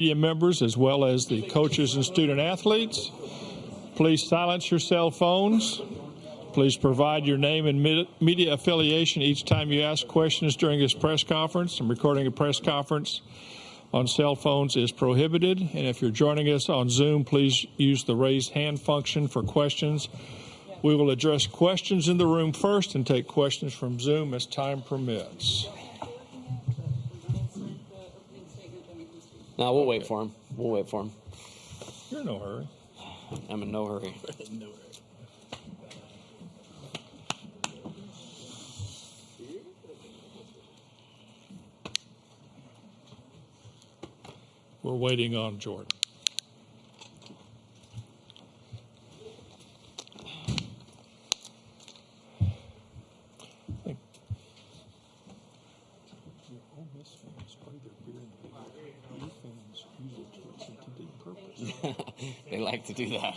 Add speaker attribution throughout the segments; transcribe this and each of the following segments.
Speaker 1: media members as well as the coaches and student athletes. Please silence your cell phones. Please provide your name and media affiliation each time you ask questions during this press conference. And recording a press conference on cell phones is prohibited. And if you're joining us on Zoom, please use the raise hand function for questions. We will address questions in the room first and take questions from Zoom as time permits.
Speaker 2: No, we'll wait for him. We'll wait for him.
Speaker 1: You're in no hurry.
Speaker 2: I'm in no hurry.
Speaker 3: No hurry.
Speaker 1: We're waiting on Jordan.
Speaker 2: They like to do that.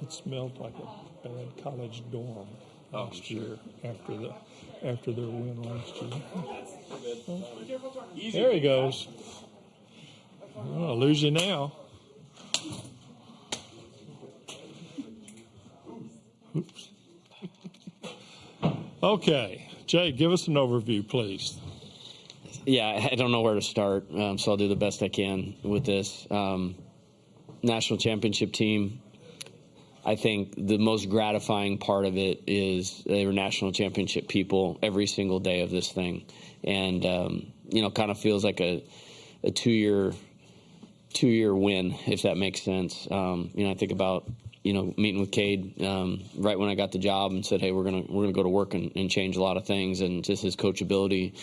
Speaker 1: It smelled like a bad college dorm last year after their win last year. There he goes. Oh, I'll lose you now. Oops. Okay, Jay, give us an overview, please.
Speaker 2: Yeah, I don't know where to start, so I'll do the best I can with this. National championship team, I think the most gratifying part of it is they were national championship people every single day of this thing. And, kind of feels like a two-year win, if that makes sense. I think about meeting with Cade right when I got the job and said, hey, we're gonna go to work and change a lot of things, and just his coachability,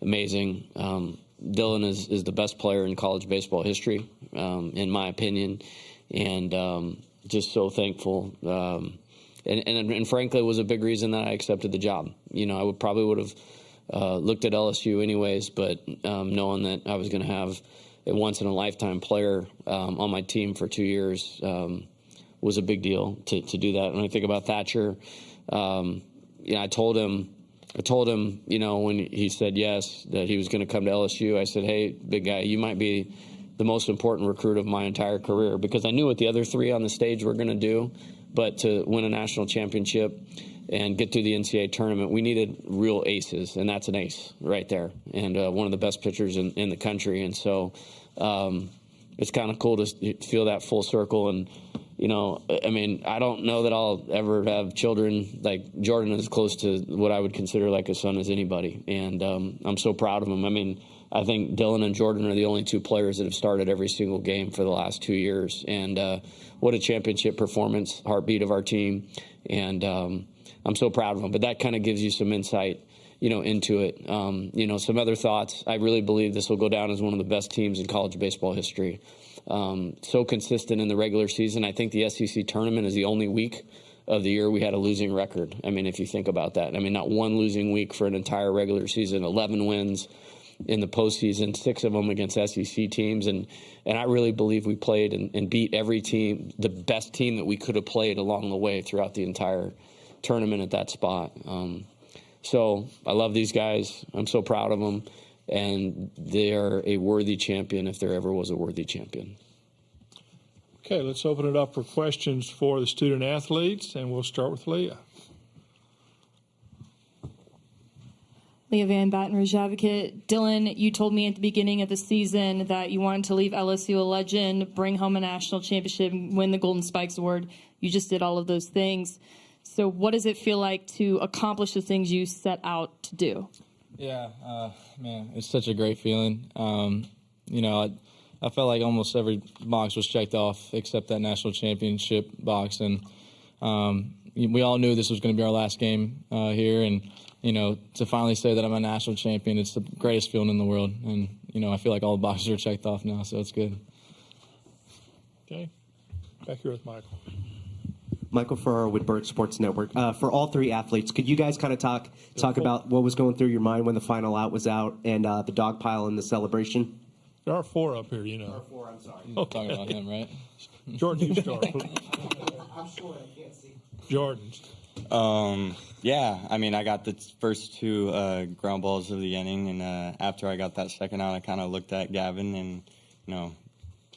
Speaker 2: amazing. Dylan is the best player in college baseball history, in my opinion, and just so thankful. And frankly, it was a big reason that I accepted the job. I probably would have looked at LSU anyways, but knowing that I was going to have a once-in-a-lifetime player on my team for 2 years was a big deal to do that. When I think about Thatcher, I told him, when he said yes, that he was going to come to LSU. I said, hey, big guy, you might be the most important recruit of my entire career, because I knew what the other three on the stage were going to do. But to win a national championship and get through the NCAA tournament, we needed real aces, and that's an ace right there, and one of the best pitchers in the country. And so it's kind of cool to feel that full circle. And I don't know that I'll ever have children. Like, Jordan is close to what I would consider like a son as anybody. And I'm so proud of him. I think Dylan and Jordan are the only two players that have started every single game for the last 2 years. And what a championship performance, heartbeat of our team. And I'm so proud of them. But that kind of gives you some insight, into it. Some other thoughts. I really believe this will go down as one of the best teams in college baseball history. So consistent in the regular season. I think the SEC tournament is the only week of the year we had a losing record. If you think about that. Not one losing week for an entire regular season, 11 wins in the postseason, 6 of them against SEC teams. And I really believe we played and beat every team, the best team that we could have played along the way throughout the entire tournament at that spot. So I love these guys. I'm so proud of them. And they are a worthy champion if there ever was a worthy champion.
Speaker 1: Okay, let's open it up for questions for the student athletes, and we'll start with Leah.
Speaker 4: Leah Van, Baton Rouge Advocate. Dylan, you told me at the beginning of the season that you wanted to leave LSU a legend, bring home a national championship, win the Golden Spikes Award. You just did all of those things. So what does it feel like to accomplish the things you set out to do?
Speaker 3: Yeah, man, it's such a great feeling. I felt like almost every box was checked off except that national championship box. And we all knew this was going to be our last game here. And, to finally say that I'm a national champion, it's the greatest feeling in the world. And, I feel like all the boxes are checked off now, so it's good.
Speaker 1: Okay. Back here with Michael.
Speaker 5: Michael Farrar with Berg Sports Network. For all three athletes, could you guys kind of talk about what was going through your mind when the final out was out and the dog pile and the celebration?
Speaker 1: There are 4 up here,
Speaker 5: There are 4, I'm sorry.
Speaker 3: Talking about him, right?
Speaker 1: Jordan, you start.
Speaker 5: I'm sure I can't see.
Speaker 1: Jordan.
Speaker 6: Yeah, I mean, I got the first two ground balls of the inning, and after I got that second out, I kind of looked at Gavin and,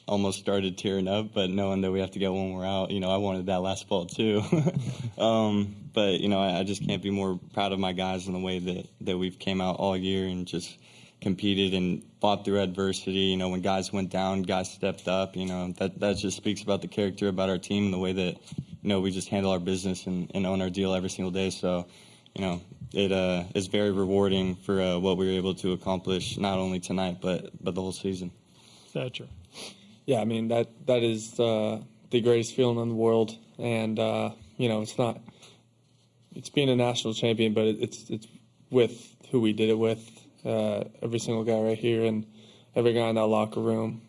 Speaker 6: almost started tearing up, but knowing that we have to get one more out, I wanted that last ball too. But, I just can't be more proud of my guys in the way that we've came out all year and just competed and fought through adversity. When guys went down, guys stepped up. That just speaks about the character about our team and the way that, we just handle our business and own our deal every single day. So, it is very rewarding for what we were able to accomplish, not only tonight, but the whole season.
Speaker 1: Thatcher.
Speaker 7: Yeah, I mean, that is the greatest feeling in the world. And, it's being a national champion, but it's with who we did it with, every single guy right here and every guy in that locker room.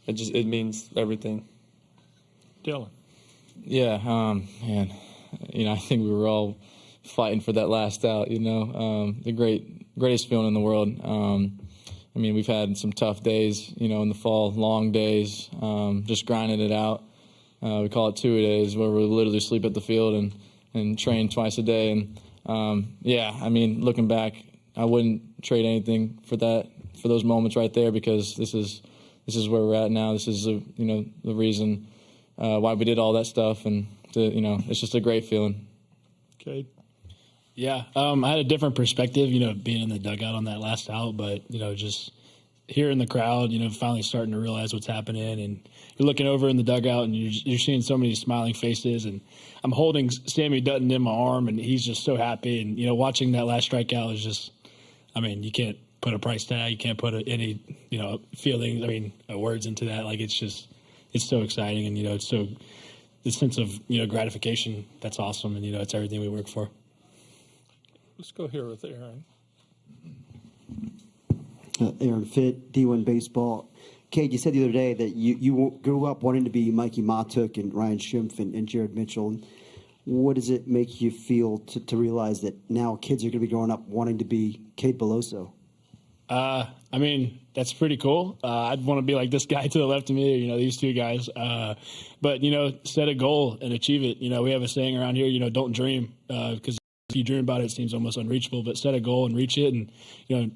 Speaker 7: It means everything.
Speaker 1: Dylan.
Speaker 3: Yeah, man, I think we were all fighting for that last out, the greatest feeling in the world. We've had some tough days, in the fall, long days, just grinding it out. We call it 2 days where we literally sleep at the field and train twice a day. And, looking back, I wouldn't trade anything for those moments right there, because this is where we're at now. This is, the reason why we did all that stuff. And, it's just a great feeling.
Speaker 1: Okay.
Speaker 8: Yeah, I had a different perspective, being in the dugout on that last out, but, just hearing the crowd, finally starting to realize what's happening, and you're looking over in the dugout and you're seeing so many smiling faces, and I'm holding Sammy Dutton in my arm, and he's just so happy, and, watching that last strikeout is just, you can't put a price tag, you can't put any, feelings, words into that. Like, it's so exciting, and, it's so, the sense of, gratification, that's awesome, and, it's everything we work for.
Speaker 1: Let's go here with Aaron.
Speaker 9: Aaron Fitt, D1 Baseball. Cade, you said the other day that you grew up wanting to be Mikey Matuk and Ryan Schimpf and Jared Mitchell. What does it make you feel to realize that now kids are going to be growing up wanting to be Cade Beloso?
Speaker 8: That's pretty cool. I'd want to be like this guy to the left of me, these two guys. But, set a goal and achieve it. We have a saying around here, don't dream, because if you dream about it, it seems almost unreachable, but set a goal and reach it, and,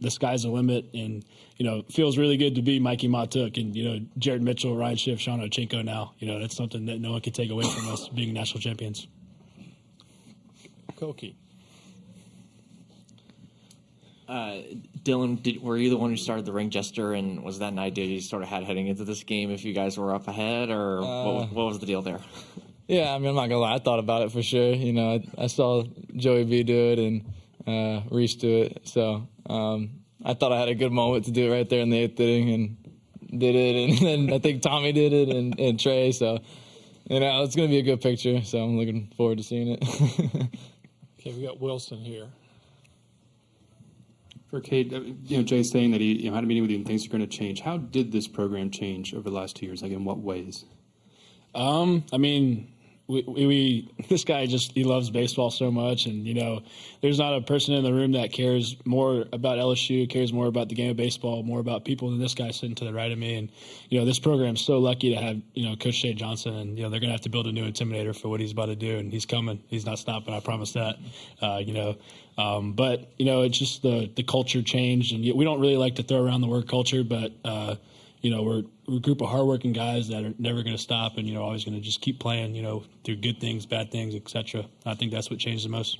Speaker 8: the sky's the limit, and, it feels really good to be Mikey Matuk and, Jared Mitchell, Ryan Schiff, Sean Ochenko now. That's something that no one can take away from us being national champions.
Speaker 1: Koki.
Speaker 10: Dylan, were you the one who started the ring gesture, and was that an idea you sort of had heading into this game if you guys were up ahead, or what was the deal there?
Speaker 3: Yeah, I'm not going to lie. I thought about it for sure. I saw Joey B do it and Reese do it. So I thought I had a good moment to do it right there in the 8th inning, and did it. And then I think Tommy did it and Trey. So, it's going to be a good picture. So I'm looking forward to seeing it.
Speaker 1: Okay, we got Wilson here.
Speaker 11: For Cade, Jay's saying that he had a meeting with you and things are going to change. How did this program change over the last 2 years? Like, in what ways?
Speaker 8: We this guy he loves baseball so much, and there's not a person in the room that cares more about LSU, cares more about the game of baseball, more about people than this guy sitting to the right of me. And this program's so lucky to have Coach Shea Johnson, and they're gonna have to build a new intimidator for what he's about to do, and he's coming. He's not stopping. I promise that. But it's just the culture changed, and we don't really like to throw around the word culture, but we're a group of hardworking guys that are never going to stop, and always going to just keep playing, through good things, bad things, etc. I think that's what changed the most.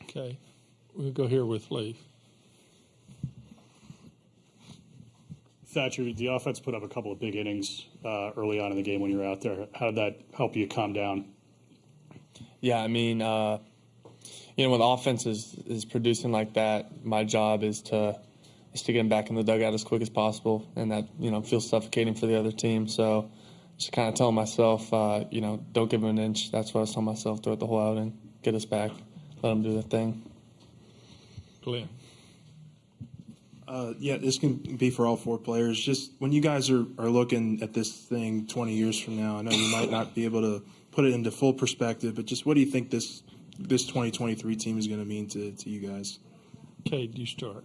Speaker 1: Okay, we'll go here with Lee.
Speaker 12: Thatcher, the offense put up a couple of big innings early on in the game when you were out there. How did that help you calm down?
Speaker 7: Yeah, when the offense is producing like that, my job is to get him back in the dugout as quick as possible, and that feels suffocating for the other team. So just kind of telling myself, don't give him an inch. That's what I was telling myself throughout the whole outing. Get us back, let them do their thing.
Speaker 1: Glenn.
Speaker 13: This can be for all 4 players. Just when you guys are looking at this thing 20 years from now, I know you might not be able to put it into full perspective, but just what do you think this 2023 team is going to mean to you guys?
Speaker 1: Okay, you start.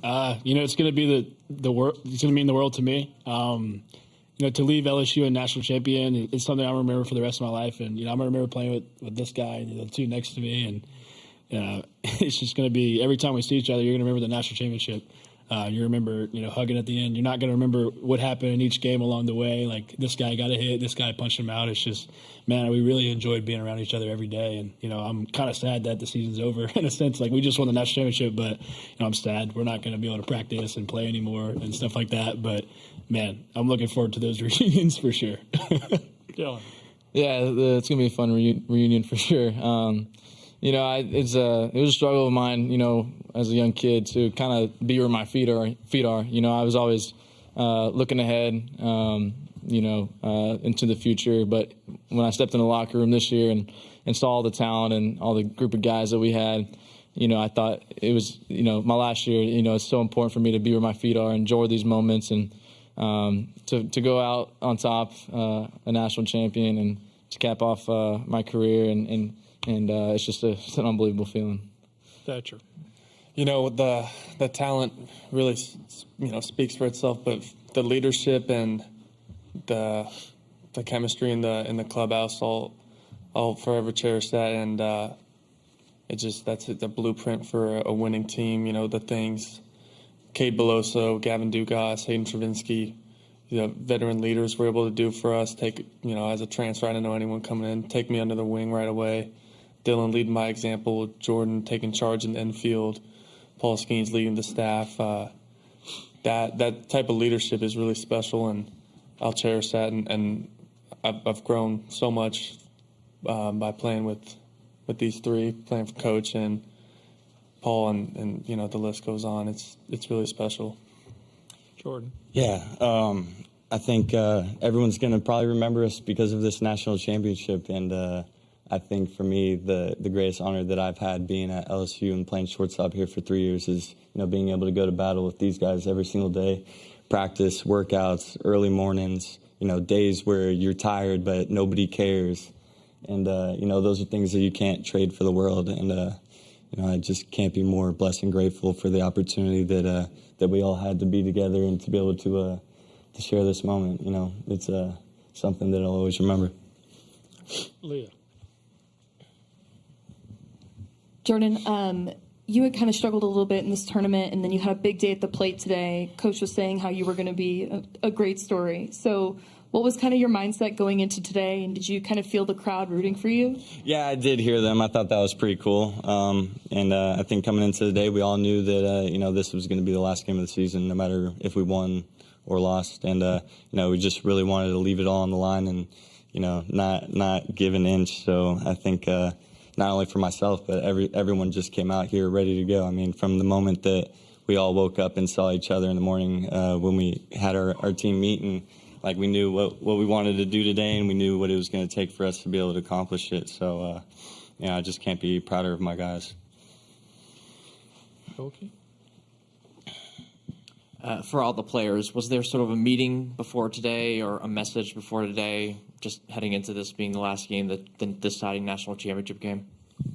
Speaker 8: It's going to be the world. It's going to mean the world to me. to leave LSU a national champion is something I remember for the rest of my life. And, I remember playing with this guy and the two next to me. And it's just going to be every time we see each other, you're going to remember the national championship. You remember, hugging at the end. You're not going to remember what happened in each game along the way. Like, this guy got a hit, this guy punched him out. It's just, man, we really enjoyed being around each other every day. And, I'm kind of sad that the season's over in a sense. Like, we just won the national championship, but, I'm sad. We're not going to be able to practice and play anymore and stuff like that. But, man, I'm looking forward to those reunions for sure.
Speaker 1: Dylan.
Speaker 3: Yeah, it's going to be a fun reunion for sure. It was a struggle of mine, as a young kid to kind of be where my feet are. I was always looking ahead, into the future. But when I stepped in the locker room this year and saw all the talent and all the group of guys that we had, I thought it was, my last year, it's so important for me to be where my feet are, enjoy these moments, and to go out on top, a national champion, and to cap off my career and it's just it's an unbelievable feeling.
Speaker 1: Thatcher.
Speaker 7: The talent really, speaks for itself, but the leadership and the chemistry in the clubhouse, I'll forever cherish that. And that's the blueprint for a winning team. The things, Cade Beloso, Gavin Dugas, Hayden Travinsky, veteran leaders were able to do for us. Take, as a transfer, I didn't know anyone coming in, take me under the wing right away. Dylan leading by example, Jordan taking charge in the infield, Paul Skeens leading the staff. That type of leadership is really special, and I'll cherish that. And I've grown so much by playing with these three, playing for Coach and Paul, and the list goes on. It's really special.
Speaker 1: Jordan.
Speaker 6: Yeah, I think everyone's going to probably remember us because of this national championship, and I think for me, the greatest honor that I've had being at LSU and playing shortstop here for 3 years is, being able to go to battle with these guys every single day, practice, workouts, early mornings, days where you're tired but nobody cares. And, those are things that you can't trade for the world. And, I just can't be more blessed and grateful for the opportunity that we all had to be together and to be able to share this moment. It's something that I'll always remember.
Speaker 1: Leah.
Speaker 4: Jordan, you had kind of struggled a little bit in this tournament, and then you had a big day at the plate today. Coach was saying how you were going to be a great story. So what was kind of your mindset going into today, and did you kind of feel the crowd rooting for you?
Speaker 6: Yeah, I did hear them. I thought that was pretty cool. And I think coming into the day, we all knew that, this was going to be the last game of the season, no matter if we won or lost. And, we just really wanted to leave it all on the line and, not give an inch. So I think not only for myself, but everyone just came out here ready to go. I mean, from the moment that we all woke up and saw each other in the morning when we had our team meeting, like we knew what we wanted to do today, and we knew what it was going to take for us to be able to accomplish it. So, I just can't be prouder of my guys.
Speaker 1: Okay.
Speaker 10: For all the players, was there sort of a meeting before today or a message before today, just heading into this being the last game, the deciding national championship game?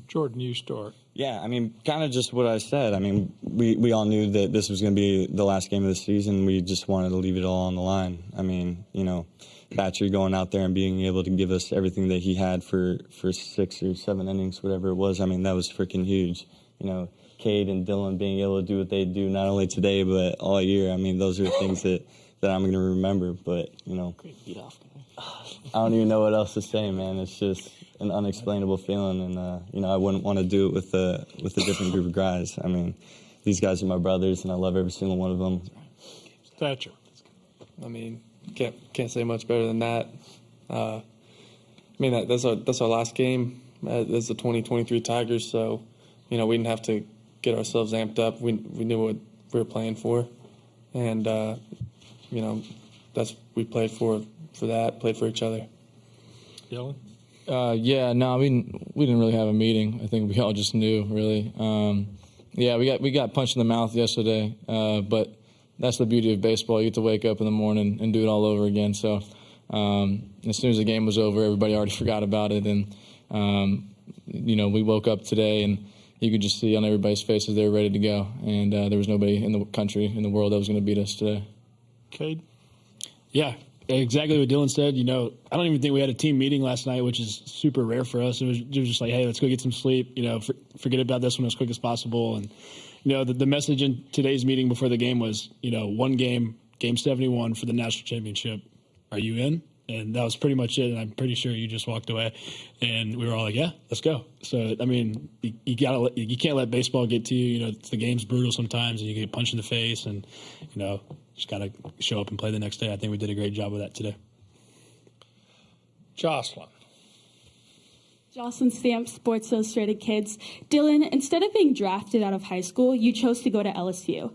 Speaker 1: Jordan, you start.
Speaker 6: Yeah, I mean, kind of just what I said. I mean, we all knew that this was going to be the last game of the season. We just wanted to leave it all on the line. I mean, Thatcher going out there and being able to give us everything that he had for 6 or 7 innings, whatever it was. I mean, that was freaking huge. Cade and Dylan being able to do what they do not only today but all year. I mean, those are things that I'm going to remember. But I don't even know what else to say, man. It's just an unexplainable feeling, and I wouldn't want to do it with a different group of guys. I mean, these guys are my brothers, and I love every single one of them.
Speaker 1: Thatcher.
Speaker 7: I mean, can't say much better than that. That's our last game as the 2023 Tigers, so we didn't have to get ourselves amped up. We knew what we were playing for, and we played for that, played for each other.
Speaker 1: Dylan?
Speaker 3: We didn't really have a meeting. I think we all just knew, really. We got punched in the mouth yesterday, but that's the beauty of baseball. You get to wake up in the morning and do it all over again. So as soon as the game was over, everybody already forgot about it. And, we woke up today, and you could just see on everybody's faces they were ready to go. And there was nobody in the country, in the world, that was going to beat us today.
Speaker 1: Cade?
Speaker 8: Yeah, exactly what Dylan said. I don't even think we had a team meeting last night, which is super rare for us. It was just like, hey, let's go get some sleep. Forget about this one as quick as possible. And the message in today's meeting before the game was, one game 71 for the national championship. Are you in? And that was pretty much it. And I'm pretty sure you just walked away, and we were all like, "Yeah, let's go." So I mean, you can't let baseball get to you. The game's brutal sometimes, and you get punched in the face, and just gotta show up and play the next day. I think we did a great job with that today.
Speaker 1: Jocelyn.
Speaker 14: Jocelyn Stamp, Sports Illustrated Kids. Dylan, instead of being drafted out of high school, you chose to go to LSU.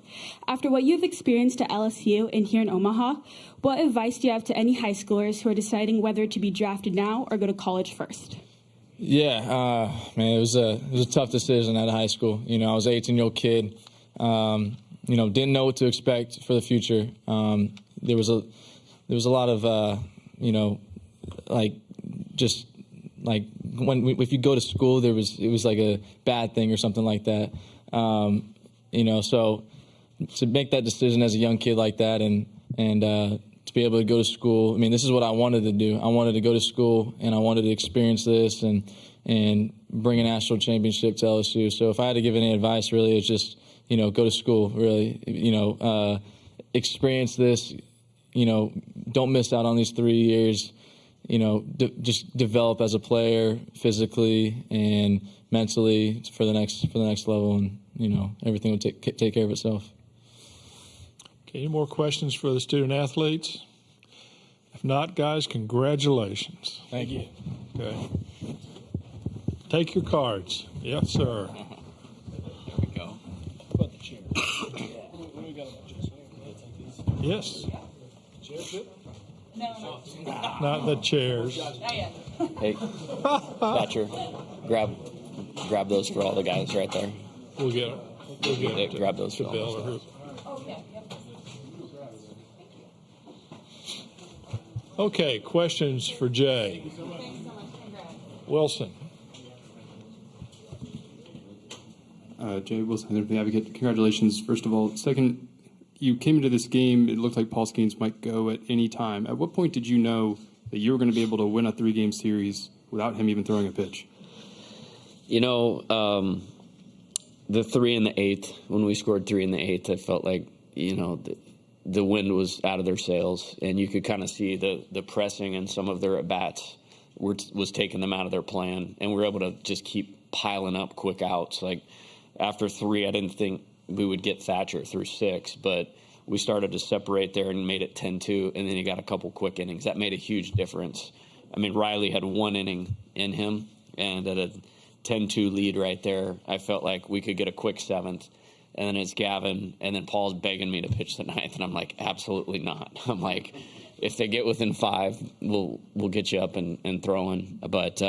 Speaker 14: After what you've experienced at LSU and here in Omaha, what advice do you have to any high schoolers who are deciding whether to be drafted now or go to college first?
Speaker 3: Yeah, man, it was a tough decision out of high school. I was an 18-year-old kid. Didn't know what to expect for the future. There was a lot of if you go to school, it was like a bad thing or something like that. So to make that decision as a young kid like that and to be able to go to school, I mean, this is what I wanted to do. I wanted to go to school and I wanted to experience this and bring a national championship to LSU. So if I had to give any advice, really, it's just, go to school, really, experience this, don't miss out on these 3 years. Just develop as a player physically and mentally for the next level, and everything will take care of itself.
Speaker 1: Okay, any more questions for the student athletes? If not, guys, congratulations.
Speaker 3: Thank you.
Speaker 1: Okay. Take your cards. Yes, sir.
Speaker 2: There we go.
Speaker 8: What about the chair?
Speaker 1: Yes.
Speaker 14: No.
Speaker 1: Not the chairs.
Speaker 2: Hey, Thatcher, grab those for all the guys right there.
Speaker 1: We'll get it.
Speaker 2: Yeah, grab those
Speaker 1: to
Speaker 2: for
Speaker 1: Bill
Speaker 2: all.
Speaker 1: or who. Okay, questions for Jay. Wilson.
Speaker 11: Jay Wilson, the Advocate. Congratulations, first of all. Second, you came into this game, it looked like Paul Skeens might go at any time. At what point did you know that you were going to be able to win a 3-game series without him even throwing a pitch?
Speaker 2: The 3 in the 8th, when we scored 3 in the 8th, I felt like, the wind was out of their sails, and you could kind of see the pressing and some of their at-bats was taking them out of their plan, and we were able to just keep piling up quick outs. Like, after 3, I didn't think we would get Thatcher through 6, but we started to separate there and made it 10-2, and then he got a couple quick innings. That made a huge difference. I mean, Riley had 1 inning in him, and at a 10-2 lead right there, I felt like we could get a quick 7th, and then it's Gavin, and then Paul's begging me to pitch the 9th, and I'm like, absolutely not. I'm like, if they get within 5, we'll get you up and throwing. But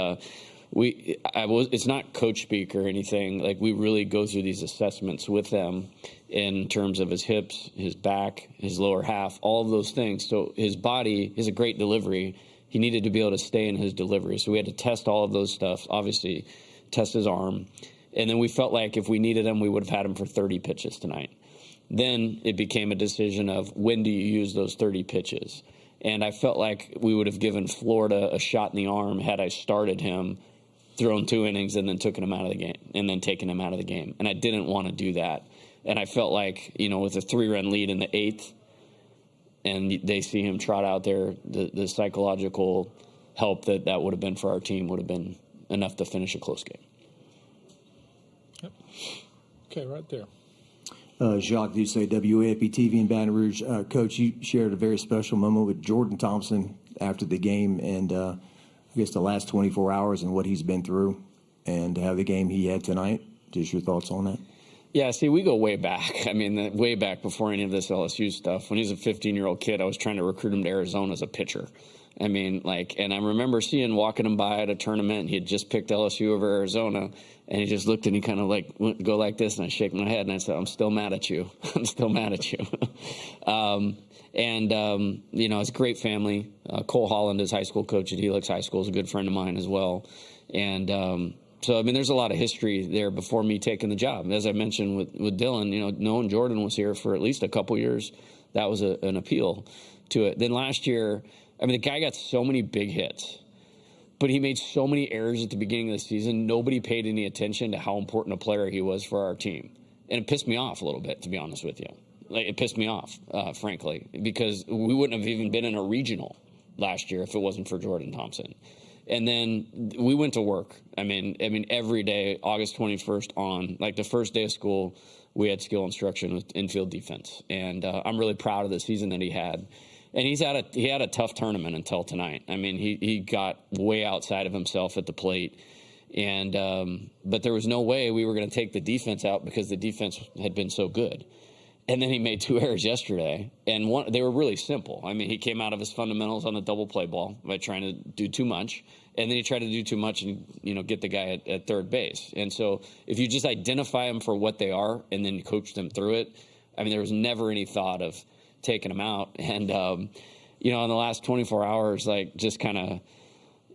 Speaker 2: it's not coach speak or anything. Like, we really go through these assessments with them in terms of his hips, his back, his lower half, all of those things. So his body is a great delivery. He needed to be able to stay in his delivery. So we had to test all of those stuff, obviously test his arm. And then we felt like if we needed him, we would have had him for 30 pitches tonight. Then it became a decision of when do you use those 30 pitches? And I felt like we would have given Florida a shot in the arm had I started him, thrown 2 innings, and then taken him out of the game. And I didn't want to do that. And I felt like, with a 3-run lead in the 8th, and they see him trot out there, the psychological help that would have been for our team would have been enough to finish a close game.
Speaker 1: Yep. Okay, right there.
Speaker 15: Jacques Doucet, WAFB-TV in Baton Rouge. Coach, you shared a very special moment with Jordan Thompson after the game, and I guess the last 24 hours and what he's been through, and how the game he had tonight. Just your thoughts on that?
Speaker 2: Yeah, see, we go way back. I mean, way back before any of this LSU stuff. When he was a 15-year-old kid, I was trying to recruit him to Arizona as a pitcher. I mean, and I remember walking him by at a tournament, and he had just picked LSU over Arizona, and he just looked and he kind of went go like this, and I shake my head, and I said, I'm still mad at you. I'm still mad at you. It's a great family. Cole Holland is high school coach at Helix High School, is a good friend of mine as well. And so, I mean, there's a lot of history there before me taking the job. As I mentioned with Dylan, knowing Jordan was here for at least a couple years, that was an appeal. to it. Then last year, I mean, the guy got so many big hits, but he made so many errors at the beginning of the season. Nobody paid any attention to how important a player he was for our team. And it pissed me off a little bit, to be honest with you. Like, it pissed me off, frankly, because we wouldn't have even been in a regional last year if it wasn't for Jordan Thompson. And then we went to work. I mean, every day, August 21st on, like the first day of school, we had skill instruction with infield defense. And I'm really proud of the season that he had. And he had a tough tournament until tonight. I mean, he got way outside of himself at the plate. And but there was no way we were going to take the defense out because the defense had been so good. And then he made 2 errors yesterday, and they were really simple. I mean, he came out of his fundamentals on the double play ball by trying to do too much, and then he tried to do too much and get the guy at third base. And so if you just identify them for what they are and then coach them through it, I mean, there was never any thought of taking them out. And in the last 24 hours, like just kind of,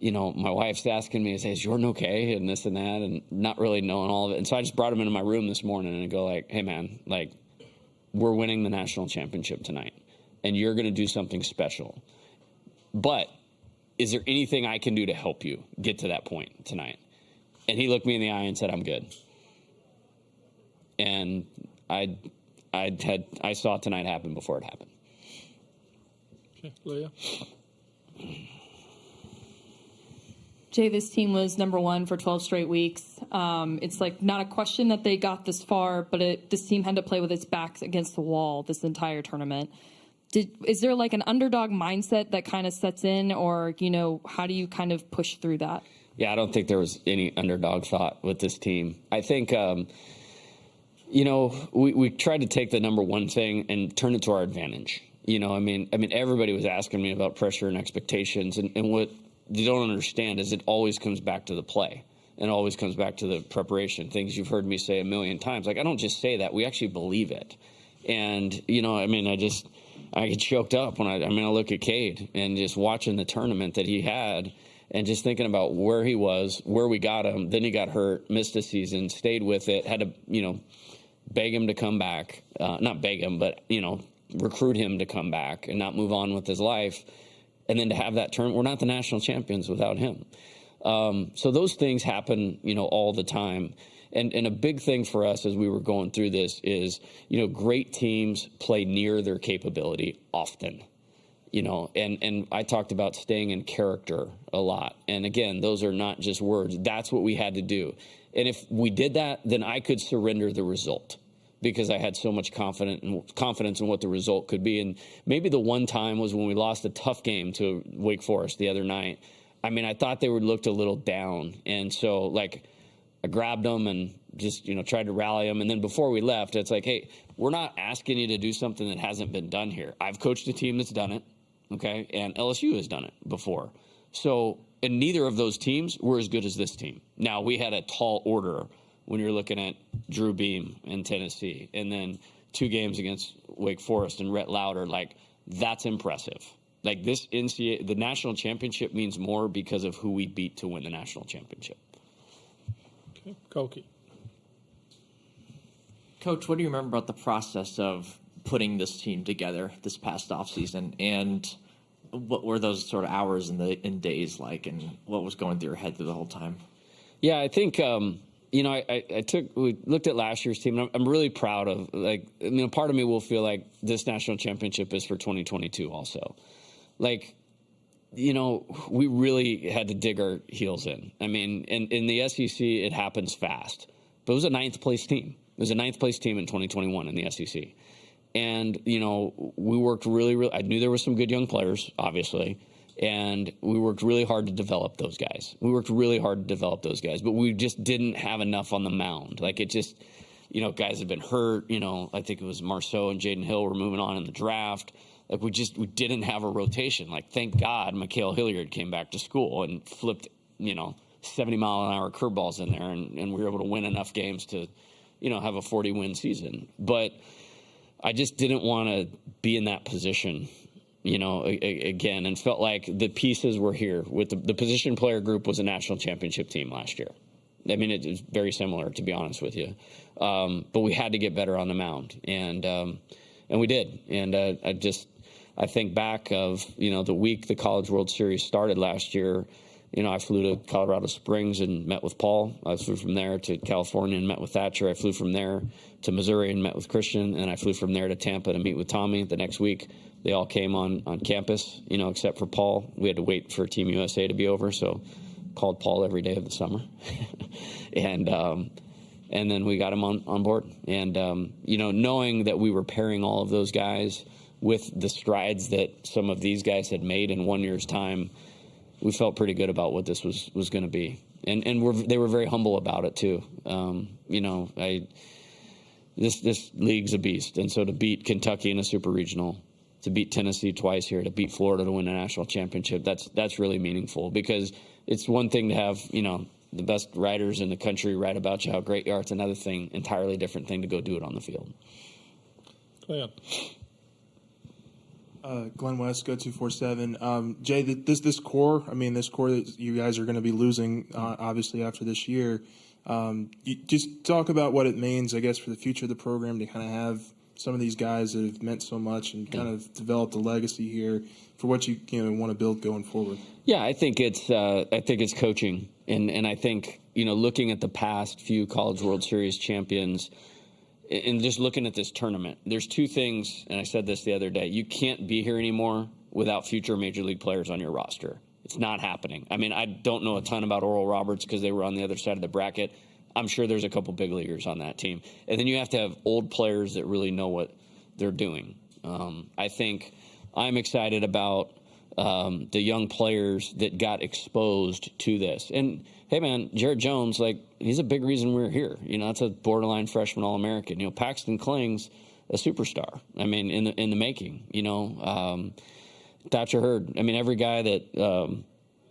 Speaker 2: my wife's asking me, "Is Jordan okay?" and this and that, and not really knowing all of it. And so I just brought him into my room this morning and I go like, "Hey man, like, we're winning the national championship tonight, and you're going to do something special. But is there anything I can do to help you get to that point tonight?" And he looked me in the eye and said, "I'm good." And I saw tonight happen before it happened.
Speaker 1: Okay, Leah.
Speaker 4: Jay, this team was number 1 for 12 straight weeks. It's like not a question that they got this far, but this team had to play with its back against the wall this entire tournament. Is there like an underdog mindset that kind of sets in, or, how do you kind of push through that?
Speaker 2: Yeah, I don't think there was any underdog thought with this team. I think, we tried to take the number 1 thing and turn it to our advantage. I mean, everybody was asking me about pressure and expectations, and what you don't understand is it always comes back to the play and always comes back to the preparation, things you've heard me say a million times. Like, I don't just say that. We actually believe it. And, I get choked up when I look at Cade and just watching the tournament that he had and just thinking about where he was, where we got him. Then he got hurt, missed a season, stayed with it, had to, beg him to come back. Not beg him, but, recruit him to come back and not move on with his life. And then to have that turn, we're not the national champions without him. So those things happen, all the time. And a big thing for us as we were going through this is, great teams play near their capability often, and I talked about staying in character a lot. And again, those are not just words. That's what we had to do. And if we did that, then I could surrender the result, because I had so much confidence in what the result could be. And maybe the one time was when we lost a tough game to Wake Forest the other night. I mean, I thought they looked a little down. And so, like, I grabbed them and just, tried to rally them. And then before we left, it's like, hey, we're not asking you to do something that hasn't been done here. I've coached a team that's done it, okay? And LSU has done it before. So, and neither of those teams were as good as this team. Now, we had a tall order when you're looking at Drew Beam in Tennessee, and then 2 games against Wake Forest and Rhett Lauder. Like, that's impressive. Like, this NCAA, the national championship means more because of who we beat to win the national championship.
Speaker 1: Okay, Koki.
Speaker 10: Coach, what do you remember about the process of putting this team together this past offseason, and what were those sort of hours and days like, and what was going through your head through the whole time?
Speaker 2: Yeah, I think we looked at last year's team, and I'm really proud of, part of me will feel like this national championship is for 2022 also. Like, we really had to dig our heels in. I mean, in the SEC, it happens fast. But it was a 9th place team. It was a 9th place team in 2021 in the SEC. And, we worked really, I knew there were some good young players, obviously. And we worked really hard to develop those guys. But we just didn't have enough on the mound. Like, it just, guys had been hurt. I think it was Marceau and Jaden Hill were moving on in the draft. Like, we didn't have a rotation. Like, thank God Mikhail Hilliard came back to school and flipped, 70-mile-an-hour curveballs in there, and we were able to win enough games to, have a 40-win season. But I just didn't want to be in that position, again, and felt like the pieces were here. With the position player group was a national championship team last year. I mean, it was very similar, to be honest with you. But we had to get better on the mound, and we did. And I think back of, the week the College World Series started last year, I flew to Colorado Springs and met with Paul. I flew from there to California and met with Thatcher. I flew from there to Missouri and met with Christian. And I flew from there to Tampa to meet with Tommy. The next week, they all came on campus, except for Paul. We had to wait for Team USA to be over, so called Paul every day of the summer. And then we got him on board. And, knowing that we were pairing all of those guys with the strides that some of these guys had made in 1 year's time, we felt pretty good about what this was going to be. And they were very humble about it, too. This league's a beast. And so to beat Kentucky in a super regional, to beat Tennessee twice here, to beat Florida to win a national championship, that's really meaningful, because it's one thing to have, the best writers in the country write about you, how great you are. It's another thing, entirely different thing, to go do it on the field.
Speaker 1: Yeah.
Speaker 13: Glenn West, Go 247. Jay, this core that you guys are going to be losing, obviously, after this year, you just talk about what it means, I guess, for the future of the program to kind of have some of these guys that have meant so much and kind of developed a legacy here for what you want to build going forward.
Speaker 2: Yeah, I think it's coaching, and I think looking at the past few College World Series champions, and just looking at this tournament, there's two things, and I said this the other day: you can't be here anymore without future major league players on your roster. It's not happening. I mean, I don't know a ton about Oral Roberts because they were on the other side of the bracket. I'm sure there's a couple big leaguers on that team. And then you have to have old players that really know what they're doing. I think I'm excited about the young players that got exposed to this. And, hey, man, Jared Jones, he's a big reason we're here. That's a borderline freshman All-American. Paxton Kling's a superstar, in the making. Thatcher Hurd. Every guy that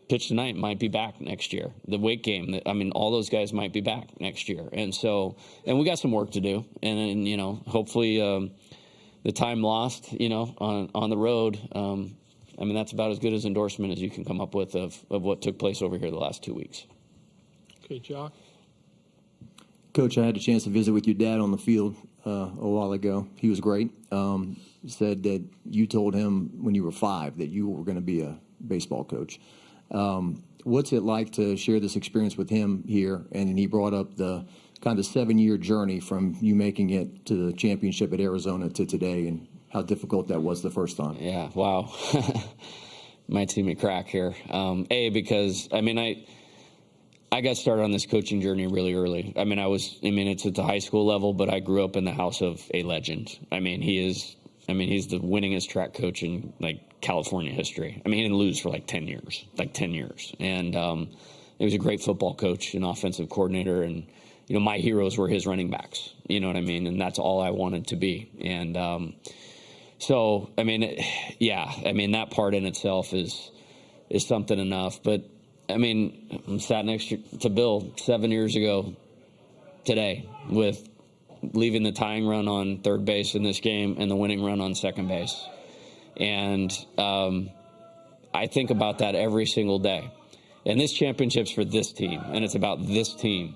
Speaker 2: pitched tonight might be back next year. The weight game, all those guys might be back next year. And we got some work to do. And hopefully the time lost, on the road, that's about as good as endorsement as you can come up with of what took place over here the last 2 weeks.
Speaker 1: Okay, Jock.
Speaker 15: Coach, I had a chance to visit with your dad on the field a while ago. He was great. Said that you told him when you were 5 that you were going to be a baseball coach. What's it like to share this experience with him here? And he brought up the kind of 7-year journey from you making it to the championship at Arizona to today, and how difficult that was the first time.
Speaker 2: Yeah, wow. Might see me crack here. Because I got started on this coaching journey really early. It's at the high school level, but I grew up in the house of a legend. He's the winningest track coach in California history. He didn't lose for 10 years. And he was a great football coach and offensive coordinator. And, my heroes were his running backs. You know what I mean? And that's all I wanted to be. And that part in itself is something enough. But, I'm sat next to Bill 7 years ago today with leaving the tying run on third base in this game and the winning run on second base. And I think about that every single day. And this championship's for this team, and it's about this team.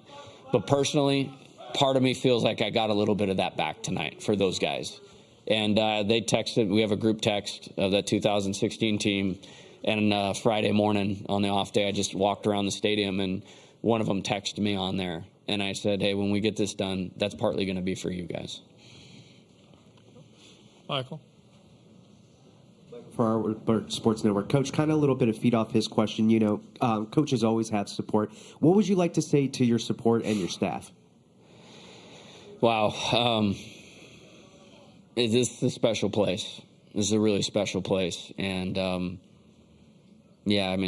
Speaker 2: But personally, part of me feels like I got a little bit of that back tonight for those guys. And they texted. We have a group text of that 2016 team. And Friday morning on the off day, I just walked around the stadium, and one of them texted me on there. And I said, hey, when we get this done, that's partly going to be for you guys.
Speaker 1: Michael.
Speaker 5: For our Sports Network. Coach, kind of a little bit of feed off his question. Coaches always have support. What would you like to say to your support and your staff?
Speaker 2: Wow. This is a special place. This is a really special place. And,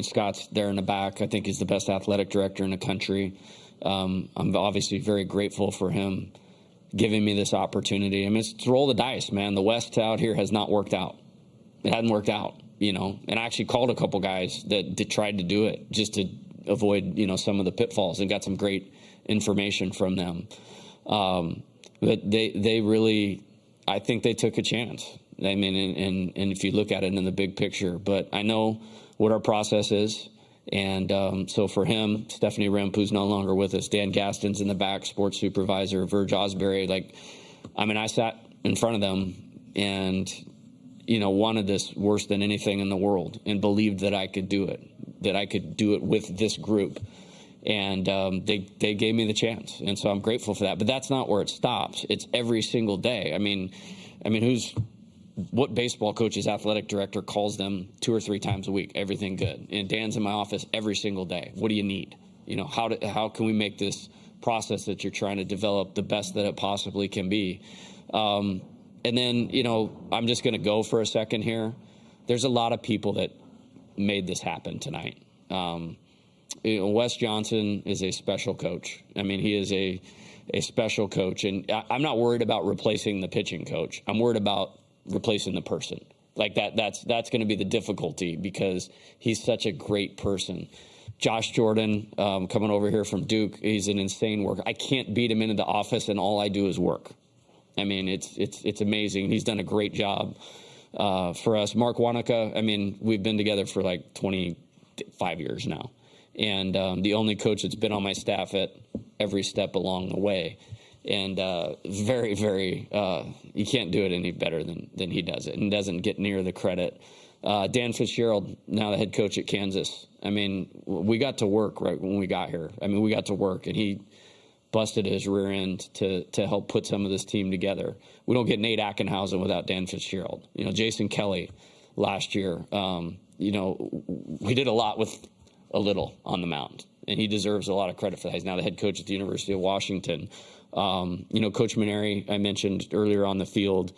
Speaker 2: Scott's there in the back. I think he's the best athletic director in the country. I'm obviously very grateful for him giving me this opportunity. It's roll the dice, man. The West out here has not worked out. It hadn't worked out, And I actually called a couple guys that tried to do it just to avoid, some of the pitfalls, and got some great information from them. But they really, I think they took a chance. And if you look at it in the big picture, but I know what our process is. And so for him, Stephanie Remp, who's no longer with us, Dan Gaston's in the back, sports supervisor, Verge Osbury. I sat in front of them, and wanted this worse than anything in the world and believed that I could do it with this group. And they gave me the chance. And so I'm grateful for that. But that's not where it stops. It's every single day. I mean, what baseball coach's athletic director calls them 2 or 3 times a week? Everything good. And Dan's in my office every single day. What do you need? How can we make this process that you're trying to develop the best that it possibly can be? And then, I'm just going to go for a second here. There's a lot of people that made this happen tonight. Wes Johnson is a special coach. I mean, he is a special coach. And I'm not worried about replacing the pitching coach. I'm worried about replacing the person. Like that's going to be the difficulty because he's such a great person. Josh Jordan, coming over here from Duke, he's an insane worker. I can't beat him into the office, and all I do is work. I mean, it's amazing. He's done a great job for us. Mark Wanaka, I mean, we've been together for like 25 years now. And the only coach that's been on my staff at every step along the way. And very, very, you can't do it any better than he does it and doesn't get near the credit. Dan Fitzgerald, now the head coach at Kansas. I mean, we got to work right when we got here. I mean, we got to work, and he busted his rear end to help put some of this team together. We don't get Nate Ackenhausen without Dan Fitzgerald. Jason Kelly last year, we did a lot with a little on the mound, and he deserves a lot of credit for that. He's now the head coach at the University of Washington. Coach Maneri, I mentioned earlier on the field,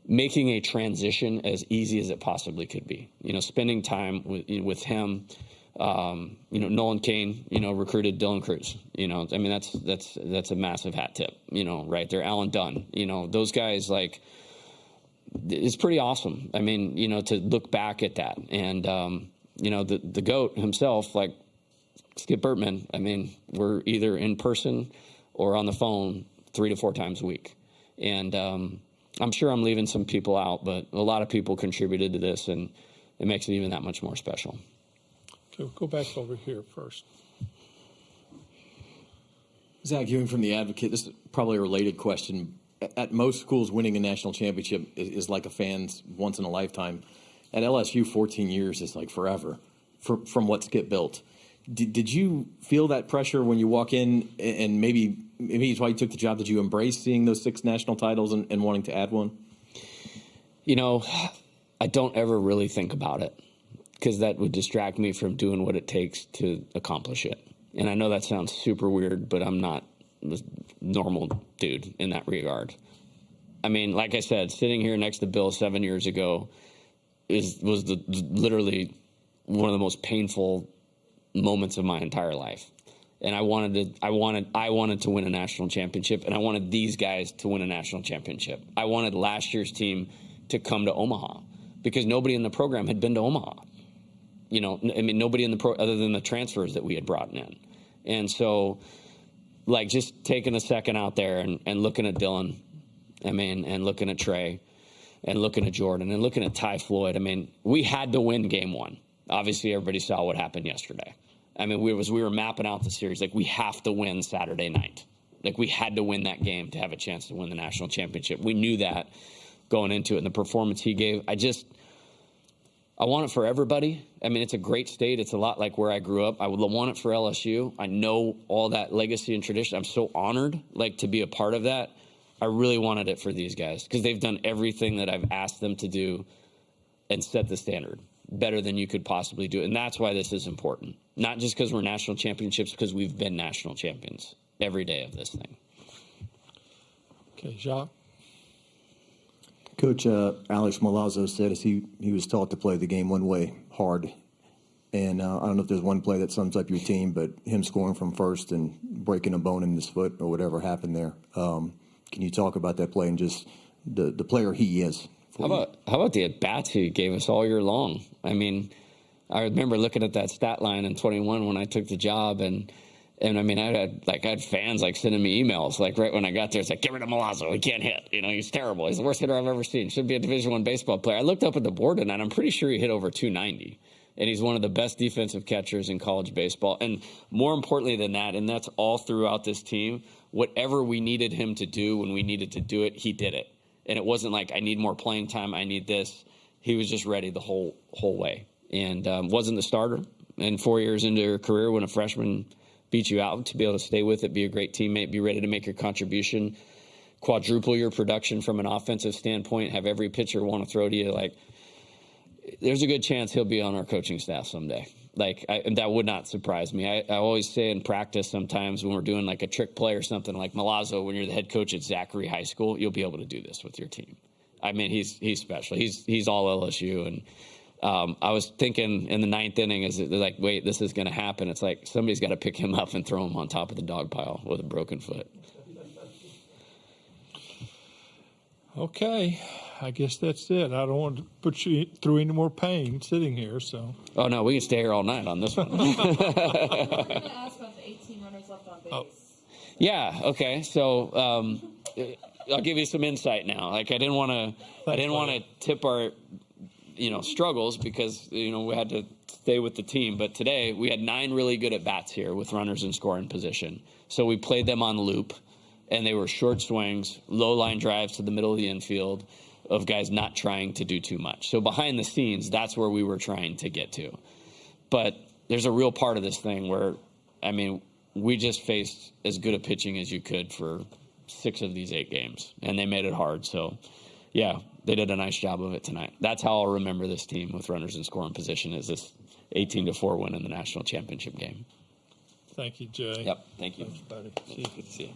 Speaker 2: making a transition as easy as it possibly could be. Spending time with him. Nolan Cain, recruited Dylan Cruz. I mean, that's a massive hat tip. Right there. Alan Dunn. Those guys, like, it's pretty awesome. I mean, to look back at that, and the GOAT himself, like Skip Bertman. I mean, we're either in person or on the phone 3 to 4 times a week, and I'm sure I'm leaving some people out, but a lot of people contributed to this, and it makes it even that much more special.
Speaker 1: Okay, go back over here first.
Speaker 15: Zach Ewing from The Advocate. This is probably a related question. At most schools, winning a national championship is like a fan's once in a lifetime. At LSU, 14 years is like forever from what Skip built. Did you feel that pressure when you walk in, and maybe it's why you took the job? Did you embrace seeing those 6 national titles and wanting to add one?
Speaker 2: I don't ever really think about it because that would distract me from doing what it takes to accomplish it. And I know that sounds super weird, but I'm not a normal dude in that regard. I mean, like I said, sitting here next to Bill 7 years ago was literally one of the most painful moments of my entire life. And I wanted to win a national championship, and I wanted these guys to win a national championship. I wanted last year's team to come to Omaha because nobody in the program had been to Omaha. Nobody in the other than the transfers that we had brought in. And so, like, just taking a second out there and looking at Dylan, and looking at Trey, and looking at Jordan, and looking at Ty Floyd. We had to win game 1. Obviously, everybody saw what happened yesterday. We were mapping out the series. Like, we have to win Saturday night. Like, we had to win that game to have a chance to win the national championship. We knew that going into it, and the performance he gave. I want it for everybody. It's a great state. It's a lot like where I grew up. I would want it for LSU. I know all that legacy and tradition. I'm so honored, to be a part of that. I really wanted it for these guys because they've done everything that I've asked them to do and set the standard better than you could possibly do. And that's why this is important. Not just because we're national championships, because we've been national champions every day of this thing.
Speaker 1: Okay, Jacques.
Speaker 15: Coach Alex Milazzo said he was taught to play the game one way, hard. And I don't know if there's one play that sums up your team, but him scoring from first and breaking a bone in his foot or whatever happened there. Can you talk about that play and just the player he is?
Speaker 2: How about the at-bats he gave us all year long? I remember looking at that stat line in 21 when I took the job, and I had fans sending me emails right when I got there. It's like, get rid of Milazzo. He can't hit. He's terrible. He's the worst hitter I've ever seen. Should be a Division I baseball player. I looked up at the board tonight. I'm pretty sure he hit over 290. And he's one of the best defensive catchers in college baseball. And more importantly than that, and that's all throughout this team, whatever we needed him to do when we needed to do it, he did it. And it wasn't like, I need more playing time, I need this. He was just ready the whole way. And wasn't the starter. And 4 years into your career, when a freshman beats you out, to be able to stay with it, be a great teammate, be ready to make your contribution, quadruple your production from an offensive standpoint, have every pitcher want to throw to you. Like, there's a good chance he'll be on our coaching staff someday. Like, that would not surprise me. I always say in practice sometimes when we're doing like a trick play or something, like Milazzo, when you're the head coach at Zachary High School, you'll be able to do this with your team. I mean, he's special. He's all LSU. And I was thinking in the ninth inning, is it like, wait, this is going to happen. It's like somebody's got to pick him up and throw him on top of the dog pile with a broken foot.
Speaker 1: Okay, I guess that's it. I don't want to put you through any more pain sitting here. So.
Speaker 2: Oh no, we can stay here all night on this one.
Speaker 4: I'm going to ask about the 18 runners left on base.
Speaker 2: Oh. Yeah. Okay. So I'll give you some insight now. Like, I didn't want to tip our struggles because we had to stay with the team. But today we had 9 really good at bats here with runners in scoring position. So we played them on loop. And they were short swings, low line drives to the middle of the infield of guys not trying to do too much. So behind the scenes, that's where we were trying to get to. But there's a real part of this thing where, I mean, we just faced as good a pitching as you could for 6 of these 8 games, and they made it hard. So, yeah, they did a nice job of it tonight. That's how I'll remember this team with runners in scoring position, is this 18-4 win in the national championship game.
Speaker 1: Thank you, Jay.
Speaker 2: Yep, thank you.
Speaker 1: Thanks, buddy.
Speaker 2: Good to see you.